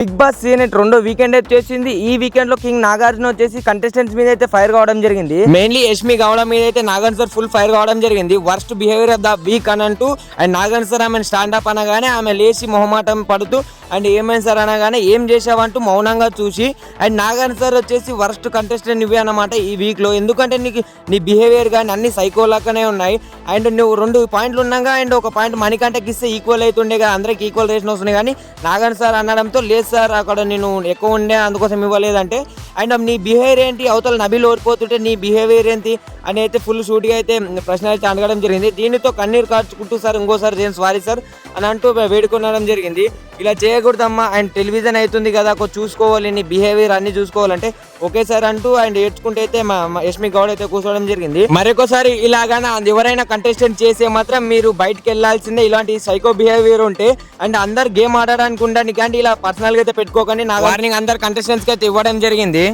Big boss season రెండో weekend అయితే వచ్చేసింది. ఈ వీకెండ్ లో కింగ్ నాగార్జున వచ్చేసి కంటెస్టెంట్స్ మీద అయితే ఫైర్ కావడం జరిగింది. మెయిన్లీ యష్మి గౌడ మీద అయితే నాగార్జున సార్ ఫుల్ ఫైర్ కావడం జరిగింది. Worst behaviour of the week అని అంటూ అండ్ నాగార్జున సార్ ఆమె స్టాండప్ అనగానే ఆమె లేచి మొహమాటం పడుతూ అండ్ ఏమైనా సార్ అనగానే ఏం చేసావంటూ మౌనంగా చూసి అండ్ నాగార్జున సార్ వచ్చేసి వర్స్ట్ కంటెస్టెంట్ ఇవే అన్నమాట ఈ వీక్ లో. ఎందుకంటే నీకు నీ బిహేవియర్ కానీ అన్ని సైకోలాగానే ఉన్నాయి. అండ్ నువ్వు 2 పాయింట్లు ఉన్నాగా అండ్ ఒక పాయింట్ మణికంటకి ఇస్తే ఈక్వల్ అవుతుండే కదా, అందరికి ఈక్వల్ రేషన్ వస్తుంది. కానీ నాగార్జున సార్ అనడంతో లేదు సార్ అక్కడ నేను ఎక్కువ ఉండే అందుకోసం ఇవ్వలేదంటే అండ్ నీ బిహేవియర్ ఏంటి, అవతల నబీలు ఓడిపోతుంటే నీ బిహేవియర్ ఏంటి అని అయితే ఫుల్ షూట్గా అయితే ప్రశ్న అయితే అడగడం జరిగింది. దీనితో కన్నీరు కార్చుకుంటూ సార్ ఇంకోసారి చేయను సారీ సార్ అని అంటూ వేడుకొనడం జరిగింది. ఇలా చేయకూడదమ్మా అండ్ టెలివిజన్ అవుతుంది కదా కొంచెం చూసుకోవాలి, నీ బిహేవియర్ అన్ని చూసుకోవాలంటే ఓకే సార్ అంటూ అండ్ ఏడ్చుకుంటే అయితే యష్మి గౌడ్ అయితే కూర్చోవడం జరిగింది. మరొకసారి ఇలాగానే ఎవరైనా కంటెస్టెంట్ చేసే మాత్రం మీరు బయటకు వెళ్లాల్సిందే. ఇలాంటి సైకో బిహేవియర్ ఉంటే అండ్ అందరు గేమ్ ఆడడానికి ఉండడానికి అంటే ఇలా పర్సనల్ గా అయితే పెట్టుకోకండి. నా వార్నింగ్ అందరు కంటెస్టెంట్స్ కి అయితే ఇవ్వడం జరిగింది.